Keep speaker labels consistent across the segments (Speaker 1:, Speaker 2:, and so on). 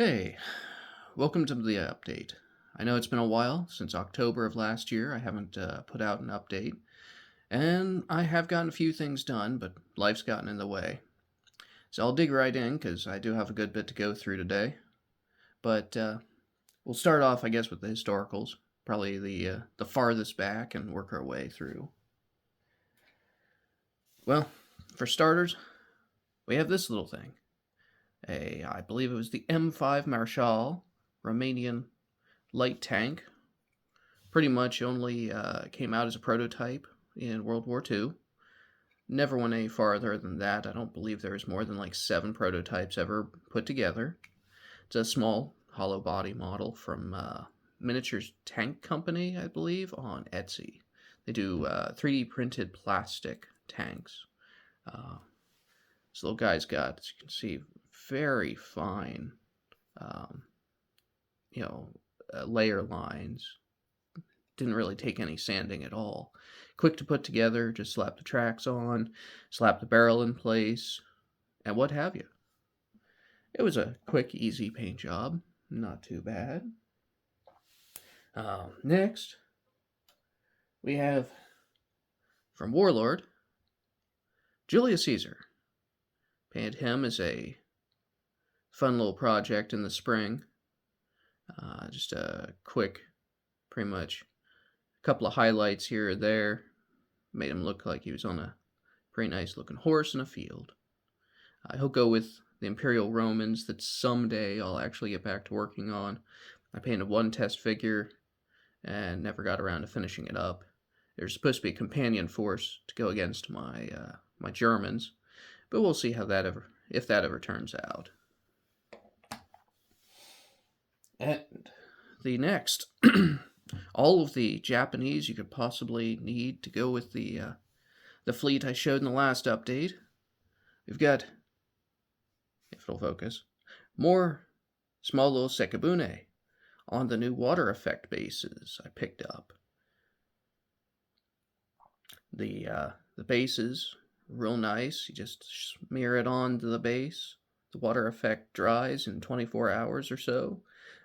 Speaker 1: Hey, welcome to the update. I know it's been a while, since October of last year I haven't put out an update, and I have gotten a few things done, but life's gotten in the way. So I'll dig right in, because I do have a good bit to go through today. But we'll start off, I guess, with the historicals, probably the farthest back, and work our way through. Well, for starters, we have this little thing. I believe it was the M5 Mareșal Romanian light tank. Pretty much only came out as a prototype in World War II. Never went any farther than that. I don't believe there was more than like 7 prototypes ever put together. It's a small hollow body model from Miniatures Tank Company, I believe, on Etsy. They do 3D printed plastic tanks. This little guy's got, as you can see, very fine, layer lines. Didn't really take any sanding at all. Quick to put together, just slap the tracks on, slap the barrel in place, and what have you. It was a quick, easy paint job. Not too bad. Next, we have, from Warlord, Julius Caesar. Painted him as a fun little project in the spring. Just a quick, pretty much, a couple of highlights here or there. Made him look like he was on a pretty nice looking horse in a field. He'll go with the Imperial Romans that someday I'll actually get back to working on. I painted one test figure and never got around to finishing it up. There's supposed to be a companion force to go against my Germans, but we'll see how if that ever turns out. And the next, all of the Japanese you could possibly need to go with the fleet I showed in the last update. We've got, if it'll focus, more small little sekibune on the new water effect bases I picked up. The bases, real nice. You just smear it onto the base. The water effect dries in 24 hours or so.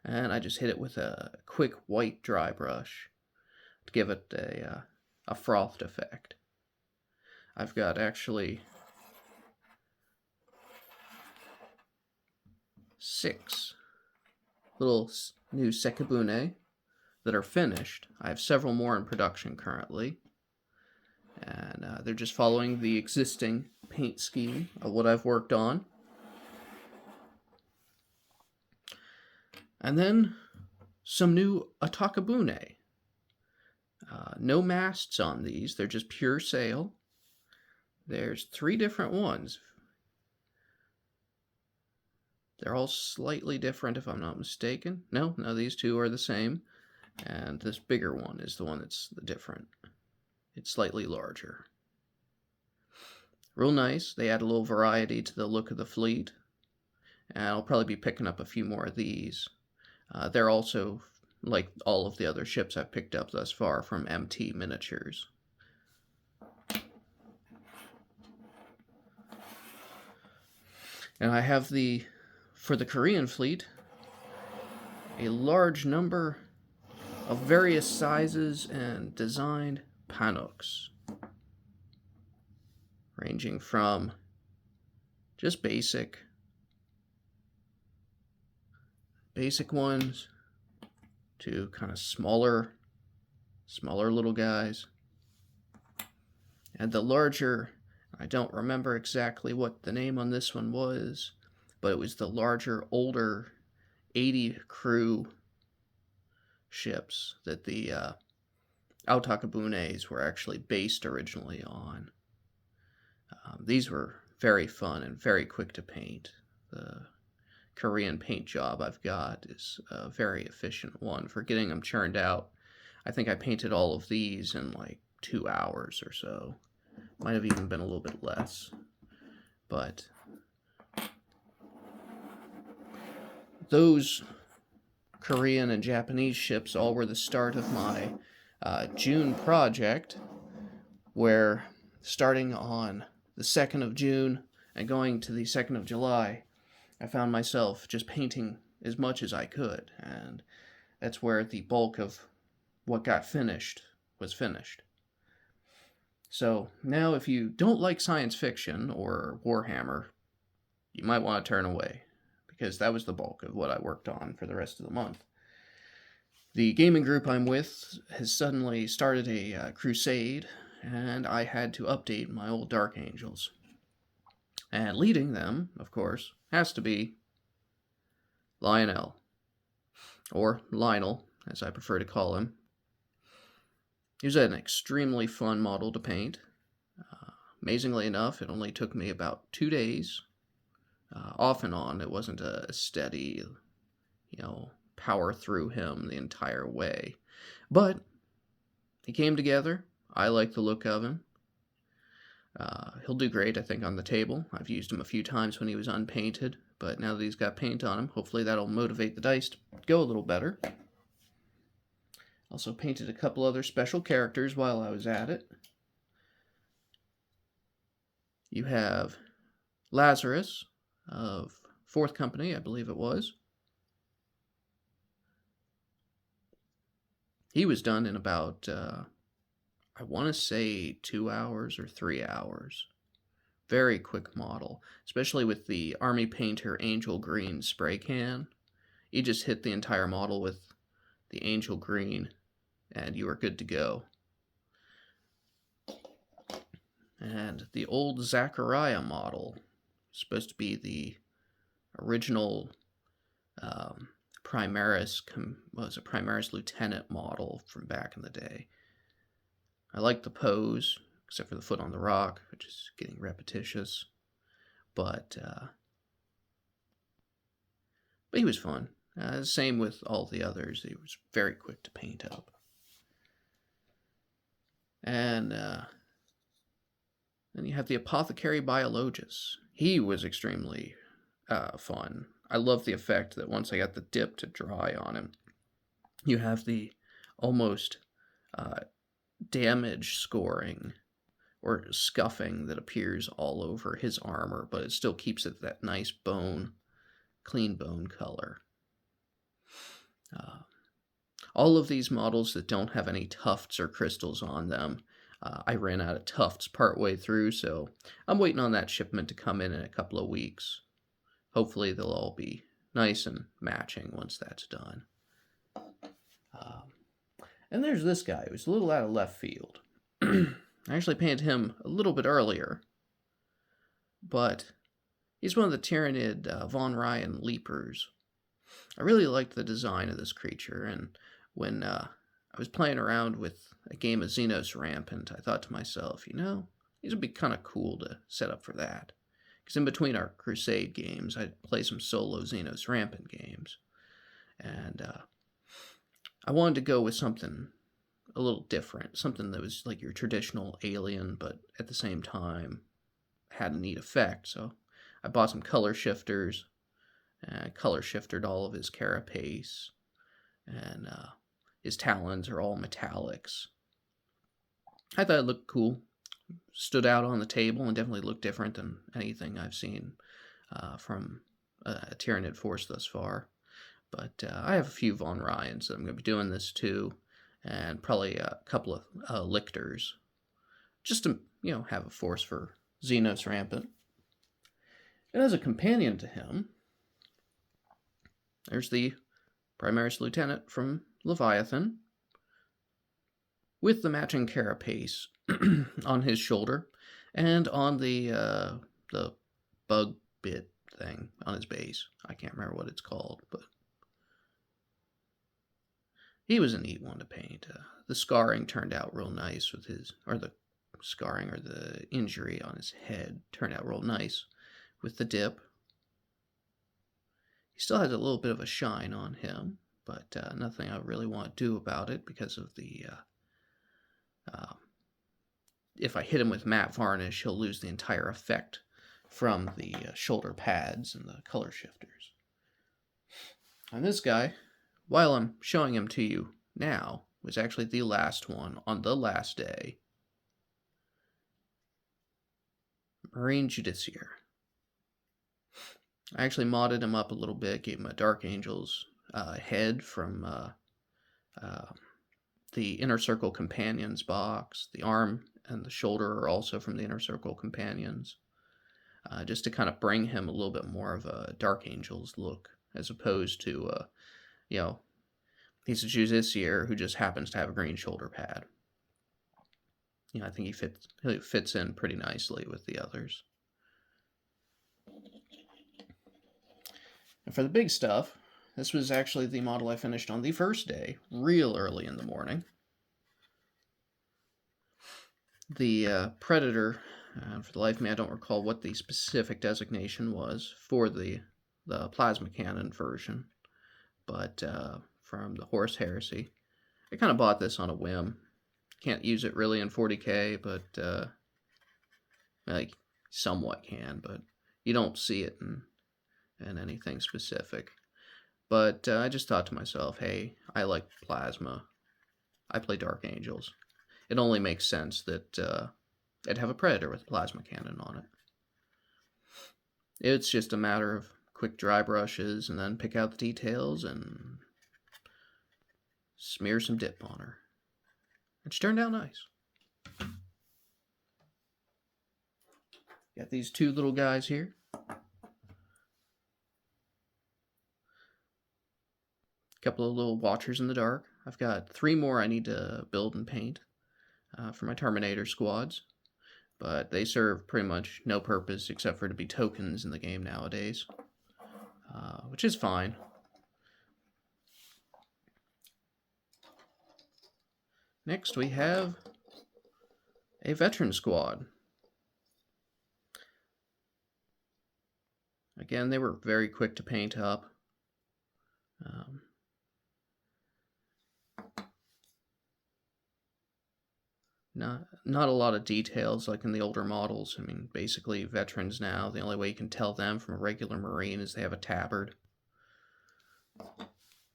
Speaker 1: And I just hit it with a quick white dry brush to give it a frothed effect. I've got actually 6 little new sekibune that are finished. I have several more in production currently. And they're just following the existing paint scheme of what I've worked on. And then some new atakabune. No masts on these, they're just pure sail. There's 3 different ones. They're all slightly different if I'm not mistaken. No, these 2 are the same. And this bigger one is the one that's different. It's slightly larger. Real nice. They add a little variety to the look of the fleet. And I'll probably be picking up a few more of these. They're also, like all of the other ships I've picked up thus far, from MT Miniatures. And I have for the Korean fleet, a large number of various sizes and designed panoks, ranging from just basic ones to kind of smaller little guys. And the larger, I don't remember exactly what the name on this one was, but it was the larger, older 80 crew ships that the Aotakabunes were actually based originally on. These were very fun and very quick to paint. The Korean paint job I've got is a very efficient one for getting them churned out. I think I painted all of these in like 2 hours or so. Might have even been a little bit less. But those Korean and Japanese ships all were the start of my June project, where starting on the 2nd of June and going to the 2nd of July, I found myself just painting as much as I could, and that's where the bulk of what got finished was finished. So now if you don't like science fiction or Warhammer, you might want to turn away, because that was the bulk of what I worked on for the rest of the month. The gaming group I'm with has suddenly started a crusade, and I had to update my old Dark Angels. And leading them, of course, has to be Lionel, or Lionel, as I prefer to call him. He was an extremely fun model to paint. Amazingly enough, it only took me about 2 days. Off and on, it wasn't a steady, power through him the entire way. But he came together. I like the look of him. He'll do great, I think, on the table. I've used him a few times when he was unpainted, but now that he's got paint on him, hopefully that'll motivate the dice to go a little better. Also painted a couple other special characters while I was at it. You have Lazarus of 4th Company, I believe it was. He was done in about, I want to say 2 hours or 3 hours. Very quick model, especially with the Army Painter Angel Green spray can. You just hit the entire model with the Angel Green, and you are good to go. And the old Zachariah model, supposed to be the original Primaris Lieutenant model from back in the day. I like the pose, except for the foot on the rock, which is getting repetitious. But he was fun. Same with all the others. He was very quick to paint up. And then you have the Apothecary Biologus. He was extremely fun. I love the effect that once I got the dip to dry on him, you have the almost damage scoring or scuffing that appears all over his armor, but it still keeps it that nice bone, clean bone color. All of these models that don't have any tufts or crystals on them, I ran out of tufts partway through, so I'm waiting on that shipment to come in a couple of weeks. Hopefully they'll all be nice and matching once that's done. And there's this guy who's a little out of left field. I actually painted him a little bit earlier, but he's one of the Tyrannid Von Ryan Leapers. I really liked the design of this creature, and when I was playing around with a game of Xenos Rampant, I thought to myself, these would be kind of cool to set up for that. Because in between our Crusade games, I'd play some solo Xenos Rampant games. And I wanted to go with something a little different. Something that was like your traditional alien, but at the same time had a neat effect. So I bought some color shifters, and color shifted all of his carapace. And his talons are all metallics. I thought it looked cool. Stood out on the table and definitely looked different than anything I've seen from a Tyrannid force thus far. But I have a few Von Ryans that I'm going to be doing this to, and probably a couple of Lictors, just to have a force for Xenos Rampant. And as a companion to him, there's the Primaris Lieutenant from Leviathan, with the matching carapace on his shoulder, and on the bug bit thing on his base. I can't remember what it's called, but he was a neat one to paint. The scarring turned out real nice with the scarring or the injury on his head turned out real nice with the dip. He still has a little bit of a shine on him, but nothing I really want to do about it because of the if I hit him with matte varnish, he'll lose the entire effect from the shoulder pads and the color shifters. And this guy, while I'm showing him to you now, was actually the last one on the last day. Marine Justiciar. I actually modded him up a little bit, gave him a Dark Angel's head from the Inner Circle Companions box. The arm and the shoulder are also from the Inner Circle Companions. Just to kind of bring him a little bit more of a Dark Angel's look, as opposed to, you know, he's a Justiciar who just happens to have a green shoulder pad. You know, I think he fits in pretty nicely with the others. And for the big stuff, this was actually the model I finished on the first day, real early in the morning. The Predator, for the life of me, I don't recall what the specific designation was for the plasma cannon version, but from the Horse Heresy. I kind of bought this on a whim. Can't use it really in 40k, but like somewhat can, but you don't see it in anything specific. But I just thought to myself, hey, I like plasma. I play Dark Angels. It only makes sense that I'd have a Predator with a plasma cannon on it. It's just a matter of quick dry brushes and then pick out the details and smear some dip on her. It's turned out nice. Got these two little guys here. Couple of little Watchers in the Dark. I've got 3 more I need to build and paint for my Terminator squads, but they serve pretty much no purpose except for to be tokens in the game nowadays, which is fine. Next we have a veteran squad. Again, they were very quick to paint up. Not a lot of details like in the older models. I mean, basically veterans now, the only way you can tell them from a regular Marine is they have a tabard.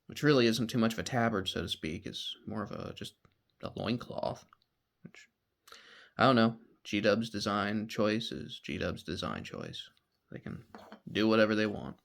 Speaker 1: Which really isn't too much of a tabard, so to speak. It's more of just a loincloth. Which, I don't know. G-Dub's design choice is G-Dub's design choice. They can do whatever they want.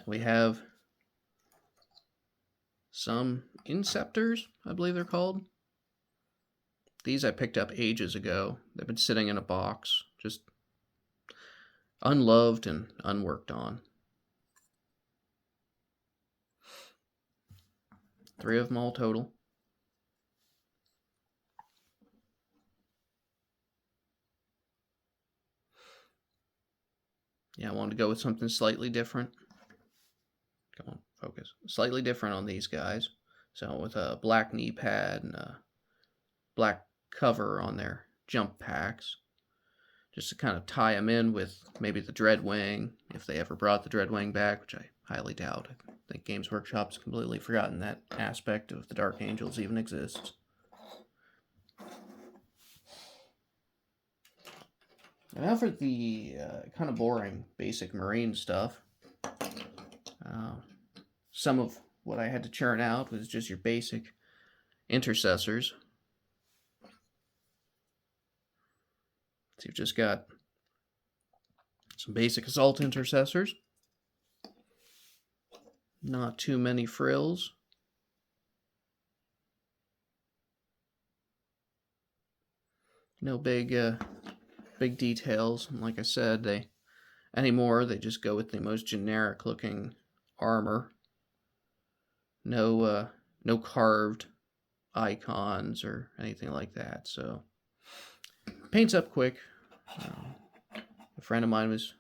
Speaker 1: We have some Inceptors, I believe they're called. These I picked up ages ago. They've been sitting in a box, just unloved and unworked on. 3 of them all total. Yeah, I wanted to go with something slightly different. Come on, focus. Slightly different on these guys. So with a black knee pad and a black cover on their jump packs. Just to kind of tie them in with maybe the Dreadwing, if they ever brought the Dreadwing back, which I highly doubt. I think Games Workshop's completely forgotten that aspect of the Dark Angels even exists. And now for the kind of boring basic Marine stuff. Some of what I had to churn out was just your basic intercessors. So you've just got some basic assault intercessors. Not too many frills. No big details. And like I said, they just go with the most generic looking armor. No carved icons or anything like that. So paints up quick. A friend of mine was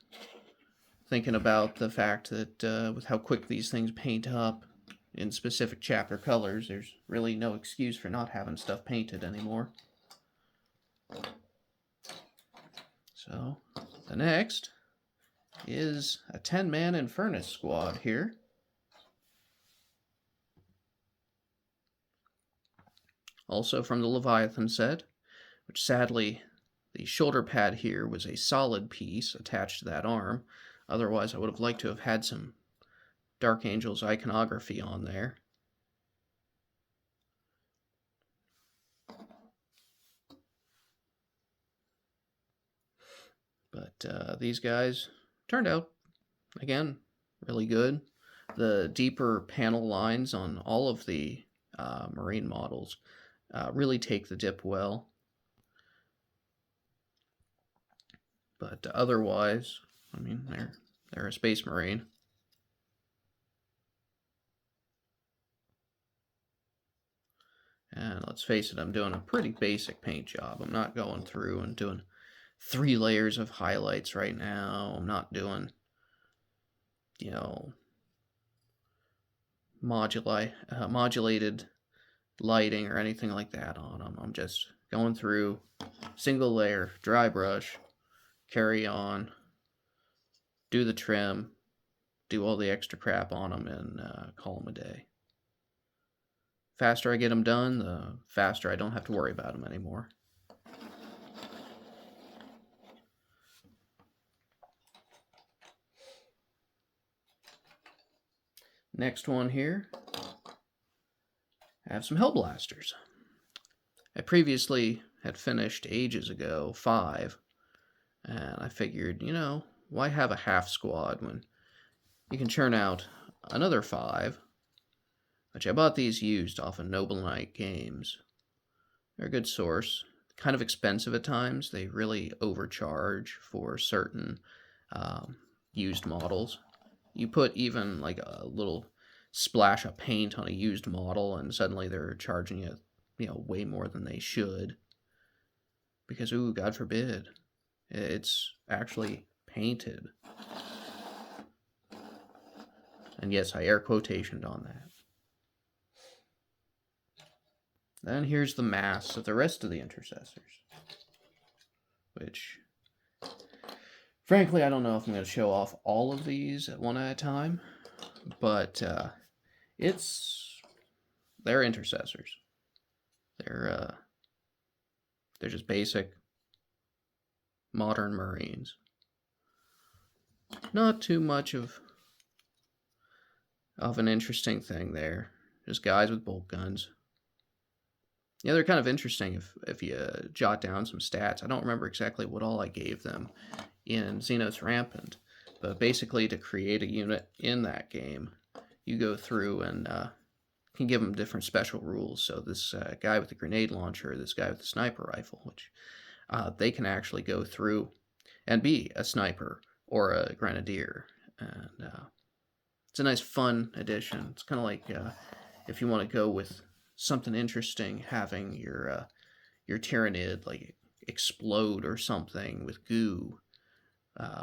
Speaker 1: thinking about the fact that with how quick these things paint up in specific chapter colors, there's really no excuse for not having stuff painted anymore. So the next is a 10-man Infernus squad here. also from the Leviathan set, which sadly, the shoulder pad here was a solid piece attached to that arm. Otherwise, I would have liked to have had some Dark Angel's iconography on there. But these guys turned out, again, really good. The deeper panel lines on all of the Marine models really take the dip well. But otherwise, I mean, they're a Space Marine. And let's face it, I'm doing a pretty basic paint job. I'm not going through and doing 3 layers of highlights right now. I'm not doing, you know, modulated lighting or anything like that on them. I'm just going through single layer, dry brush, carry on, do the trim, do all the extra crap on them, and call them a day. Faster I get them done, the faster I don't have to worry about them anymore. Next one here, I have some Hellblasters. I previously had finished ages ago 5, and I figured, you know, why have a half squad when you can churn out another 5, which I bought these used off of Noble Knight Games. They're a good source. Kind of expensive at times. They really overcharge for certain used models. You put even like a little splash of paint on a used model and suddenly they're charging you, way more than they should. Because, ooh, God forbid, it's actually painted. And yes, I air quotationed on that. Then here's the mass of the rest of the intercessors, which, frankly, I don't know if I'm going to show off all of these one at a time, but they're intercessors. They're just basic modern Marines. Not too much of an interesting thing there. Just guys with bolt guns. Yeah, they're kind of interesting if you jot down some stats. I don't remember exactly what all I gave them in Xenos Rampant, but basically to create a unit in that game, you go through and can give them different special rules. So this guy with the grenade launcher, this guy with the sniper rifle, which they can actually go through and be a sniper or a grenadier. And it's a nice fun addition. It's kind of like if you want to go with something interesting, having your Tyrannid like explode or something with goo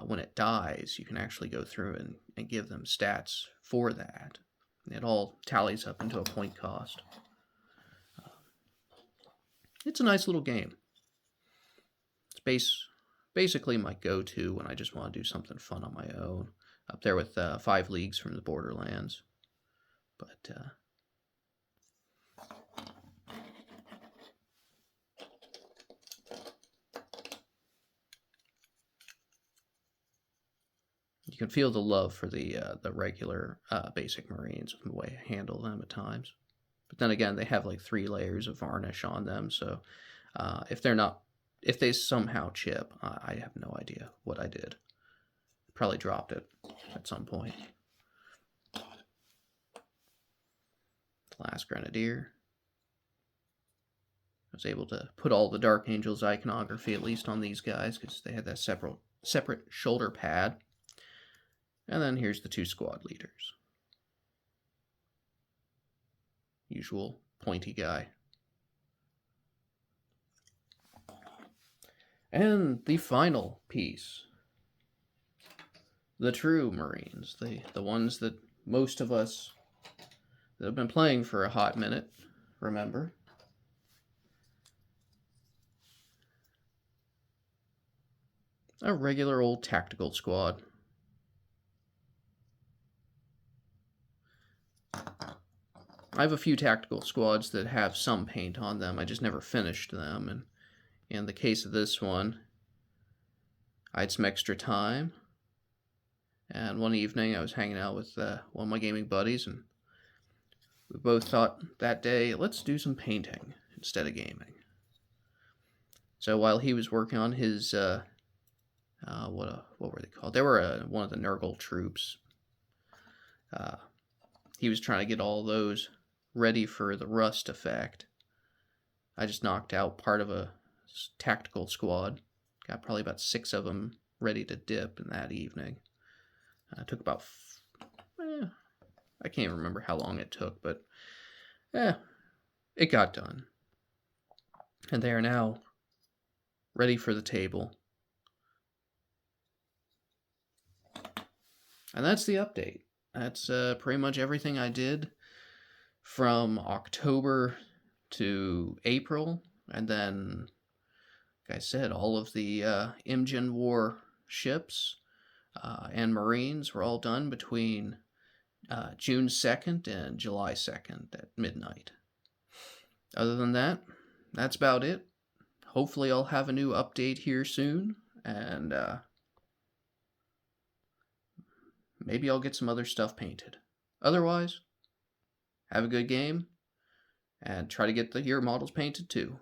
Speaker 1: when it dies, you can actually go through and give them stats for that. It all tallies up into a point cost. It's a nice little game. It's basically my go-to when I just want to do something fun on my own. Up there with 5 Leagues from the Borderlands. But you can feel the love for the regular basic Marines with the way I handle them at times. But then again, they have like 3 layers of varnish on them, so if they somehow chip, I have no idea what I did. Probably dropped it at some point. Last Grenadier. I was able to put all the Dark Angel's iconography, at least on these guys, because they had that separate shoulder pad. And then here's the 2 squad leaders. Usual pointy guy. And the final piece. The true Marines. The ones that most of us that have been playing for a hot minute remember. A regular old tactical squad. I have a few tactical squads that have some paint on them. I just never finished them. And in the case of this one, I had some extra time. And one evening I was hanging out with one of my gaming buddies, and we both thought that day, let's do some painting instead of gaming. So while he was working on his, what were they called? They were one of the Nurgle troops. He was trying to get all those ready for the rust effect. I just knocked out part of a tactical squad. Got probably about 6 of them ready to dip in that evening. It took about, I can't remember how long it took, but it got done. And they are now ready for the table. And that's the update. That's pretty much everything I did from October to April. And then, like I said, all of the Imjin warships and Marines were all done between June 2nd and July 2nd at midnight. Other than that, that's about it. Hopefully I'll have a new update here soon, and maybe I'll get some other stuff painted. Otherwise, have a good game, and try to get your models painted too.